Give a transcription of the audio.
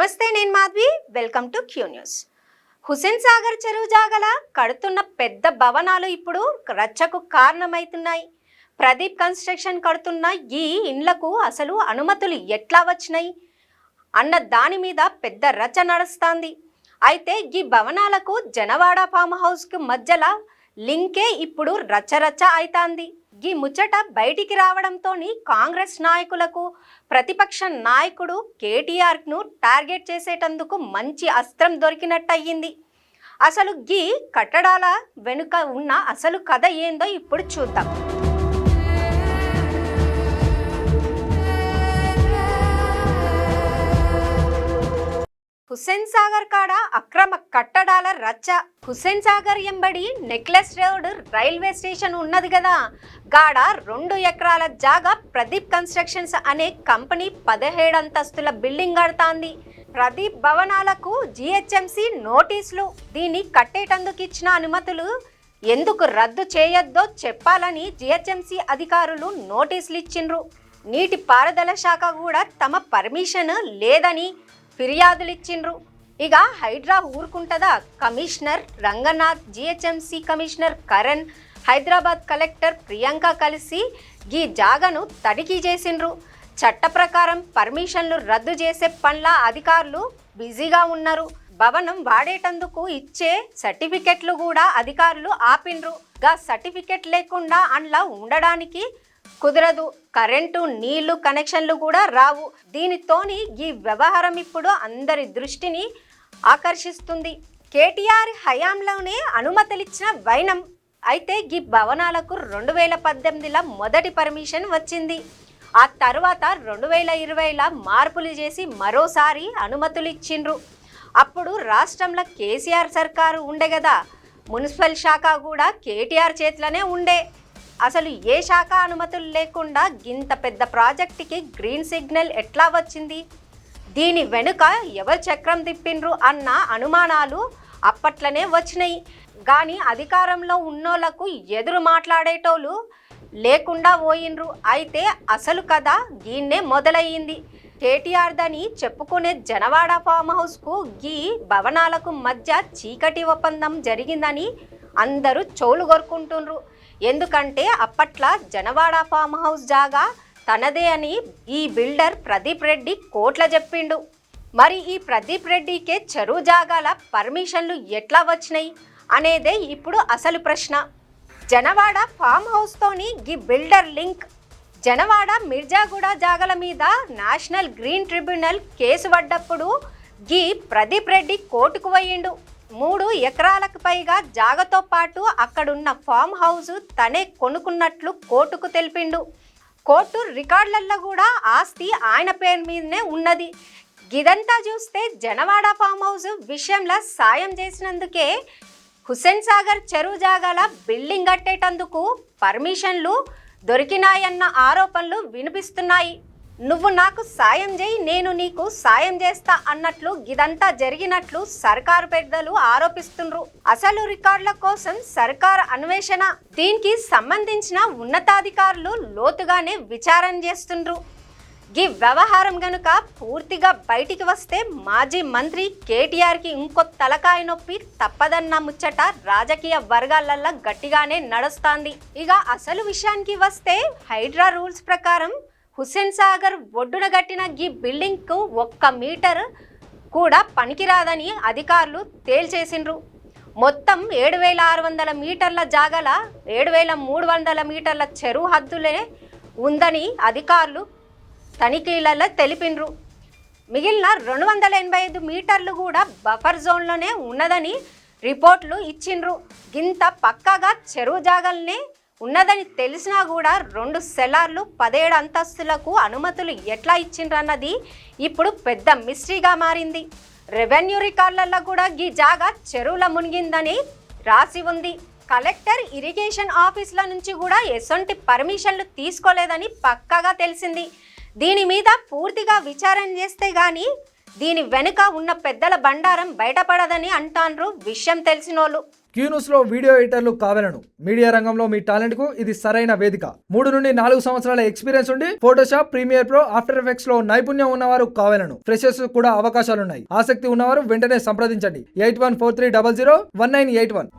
నమస్తే, నేను Madhavi. Welcome to Q news. Hussain Sagar చెరువు జాగల కడుతున్న పెద్ద భవనాలు ఇప్పుడు రచ్చకు కారణమవుతున్నాయి. ప్రదీప్ కన్స్ట్రక్షన్ కడుతున్న ఈ ఇండ్లకు అసలు అనుమతులు ఎట్లా వచ్చినాయి అన్న దాని మీద పెద్ద రచ్చ నడుస్తుంది. అయితే ఈ భవనాలకు జనవాడ ఫామ్ హౌస్కు మధ్యలో లింకే ఇప్పుడు రచ్చరచ్చ అవుతుంది. ఈ ముచ్చట బయటికి రావడంతో కాంగ్రెస్ నాయకులకు ప్రతిపక్ష నాయకుడు కేటీఆర్ను టార్గెట్ చేసేటందుకు మంచి అస్త్రం దొరికినట్టయింది. అసలు ఈ కట్టడాల వెనుక ఉన్న అసలు కథ ఏందో ఇప్పుడు చూద్దాం. హుస్సేన్ సాగర్ కాడ అక్రమ కట్టడాల రచ్చ. హుస్సేన్ సాగర్ ఎంబడి నెక్లెస్ రోడ్ రైల్వే స్టేషన్ ఉన్నది కదా, గాడ 2 ఎకరాల జాగా ప్రదీప్ కన్స్ట్రక్షన్స్ అనే కంపెనీ 17 అంతస్తుల బిల్డింగ్ కడతాంది. ప్రదీప్ భవనాలకు జిహెచ్ఎంసి నోటీసులు. దీన్ని కట్టేటందుకు ఇచ్చిన అనుమతులు ఎందుకు రద్దు చేయొద్దో చెప్పాలని జిహెచ్ఎంసి అధికారులు నోటీసులు ఇచ్చిండ్రు. నీటి పారుదల శాఖ కూడా తమ పర్మిషన్ లేదని ఫిర్యాదులు ఇచ్చిండ్రు. ఇక హైడ్రా ఊరుకుంటుందా? Commissioner Ranganath, GHMC commissioner Karan, Hyderabad collector Priyanka కలిసి ఈ జాగను తనిఖీ చేసిండ్రు. చట్ట ప్రకారం పర్మిషన్లు రద్దు చేసే పనుల అధికారులు బిజీగా ఉన్నారు. భవనం వాడేటందుకు ఇచ్చే సర్టిఫికెట్లు కూడా అధికారులు ఆపిండ్రు. గా సర్టిఫికెట్ లేకుండా అందులో ఉండడానికి కుదరదు. కరెంటు, నీళ్లు కనెక్షన్లు కూడా రావు. దీనితోని ఈ వ్యవహారం ఇప్పుడు అందరి దృష్టిని ఆకర్షిస్తుంది. కేటీఆర్ హయాంలోనే అనుమతులిచ్చిన వైనం. అయితే ఈ భవనాలకు 2018లో మొదటి పర్మిషన్ వచ్చింది. ఆ తర్వాత 2020లో మార్పులు చేసి మరోసారి అనుమతులు ఇచ్చిండ్రు. అప్పుడు రాష్ట్రంలో కేసీఆర్ సర్కారు ఉండే కదా, మున్సిపల్ శాఖ కూడా కేటీఆర్ చేతిలోనే ఉండే. అసలు ఏ శాఖ అనుమతులు లేకుండా ఇంత పెద్ద ప్రాజెక్టుకి గ్రీన్ సిగ్నల్ ఎట్లా వచ్చింది? దీని వెనుక ఎవరు చక్రం తిప్పిండ్రు అన్న అనుమానాలు అప్పట్లోనే వచ్చినాయి. కానీ అధికారంలో ఉన్నోళ్లకు ఎదురు మాట్లాడేటోళ్ళు లేకుండా పోయిండ్రు. అయితే అసలు కథ దీన్నే మొదలయ్యింది. కేటీఆర్ దని చెప్పుకునే జనవాడ ఫామ్ హౌస్కు ఈ భవనాలకు మధ్య చీకటి ఒప్పందం జరిగిందని అందరూ చెవులు కొరుకుంటుండ్రు. ఎందుకంటే అప్పట్లో జనవాడ ఫామ్ హౌస్ జాగా తనదే అని ఈ బిల్డర్ ప్రదీప్ రెడ్డి కోట్ల చెప్పిండు. మరి ఈ ప్రదీప్ రెడ్డికే చెరువు జాగాల పర్మిషన్లు ఎట్లా వచ్చినాయి అనేదే ఇప్పుడు అసలు ప్రశ్న. జనవాడ ఫామ్ హౌస్తోని ఈ బిల్డర్ లింక్. జనవాడ మిర్జాగూడ జాగల మీద నేషనల్ గ్రీన్ ట్రిబ్యునల్ కేసు పడ్డప్పుడు ఈ ప్రదీప్ రెడ్డి కోర్టుకు పోయిండు. 3 ఎకరాలకు పైగా జాగతో పాటు అక్కడున్న ఫామ్ హౌస్ తనే కొనుక్కున్నట్లు కోర్టుకు తెలిపిండు. కోర్టు రికార్డులలో కూడా ఆస్తి ఆయన పేరు మీదనే ఉన్నది. ఇదంతా చూస్తే జనవాడ ఫామ్ హౌస్ విషయంలో సాయం చేసినందుకే హుస్సేన్ సాగర్ చెరువు జాగాల బిల్డింగ్ కట్టేటందుకు పర్మిషన్లు దొరికినాయన్న ఆరోపణలు వినిపిస్తున్నాయి. నువ్వు నాకు సాయం చేయి, నేను నీకు సాయం చేస్తా అన్నట్లు ఇదంతా జరిగినట్లు సర్కారు పెద్దలు ఆరోపిస్తుండ్రు. అసలు రికార్డుల కోసం సర్కారు అన్వేషణ. దీనికి సంబంధించిన ఉన్నతాధికారులు లోతుగానే విచారణ చేస్తుండ్రు. ఈ వ్యవహారం గనుక పూర్తిగా బయటికి వస్తే మాజీ మంత్రి కేటీఆర్కి ఇంకో తలకాయ నొప్పి తప్పదన్న ముచ్చట రాజకీయ వర్గాలల్లో గట్టిగానే నడుస్తుంది. ఇక అసలు విషయానికి వస్తే హైడ్రా రూల్స్ ప్రకారం హుస్సేన్ సాగర్ ఒడ్డున కట్టిన ఈ బిల్డింగ్కు 1 మీటర్ కూడా పనికిరాదని అధికారులు తేల్చేసిండ్రు. మొత్తం 7600 మీటర్ల జాగల 7300 మీటర్ల చెరువు హద్దులే ఉందని అధికారులు తనిఖీలలో తెలిపిండ్రు. మిగిలిన 285 మీటర్లు కూడా బఫర్ జోన్లోనే ఉన్నదని రిపోర్ట్లు ఇచ్చిండ్రు. గింత పక్కాగా చెరువు జాగల్నే ఉన్నదని తెలిసినా కూడా 2 సెలార్లు 17 అంతస్తులకు అనుమతులు ఎట్లా ఇచ్చిండ్రన్నది ఇప్పుడు పెద్ద మిస్టరీగా మారింది. రెవెన్యూ రికార్డులలో కూడా ఈ జాగా చెరువుల మునిగిందని రాసి ఉంది. కలెక్టర్, ఇరిగేషన్ ఆఫీసుల నుంచి కూడా ఎసొంటి పర్మిషన్లు తీసుకోలేదని పక్కాగా తెలిసింది. దీని మీద పూర్తిగా విచారణ చేస్తే గానీ దీని వెనుక ఉన్న పెద్దల బండారం బయటపడదని అంటాండ్రు విషయం తెలిసినోళ్ళు. క్యూ న్యూస్ లో వీడియో ఎడిటర్లు కావాలను. మీడియా రంగంలో మీ టాలెంట్ కు ఇది సరైన వేదిక. 3 నుండి 4 సంవత్సరాల ఎక్స్పీరియన్స్ ఉండి Photoshop, Premiere Pro, After Effects లో నైపుణ్యం ఉన్నవారు కావాలను. ఫ్రెషర్స్ కూడా అవకాశాలున్నాయి. ఆసక్తి ఉన్నవారు వెంటనే సంప్రదించండి. 8143001981.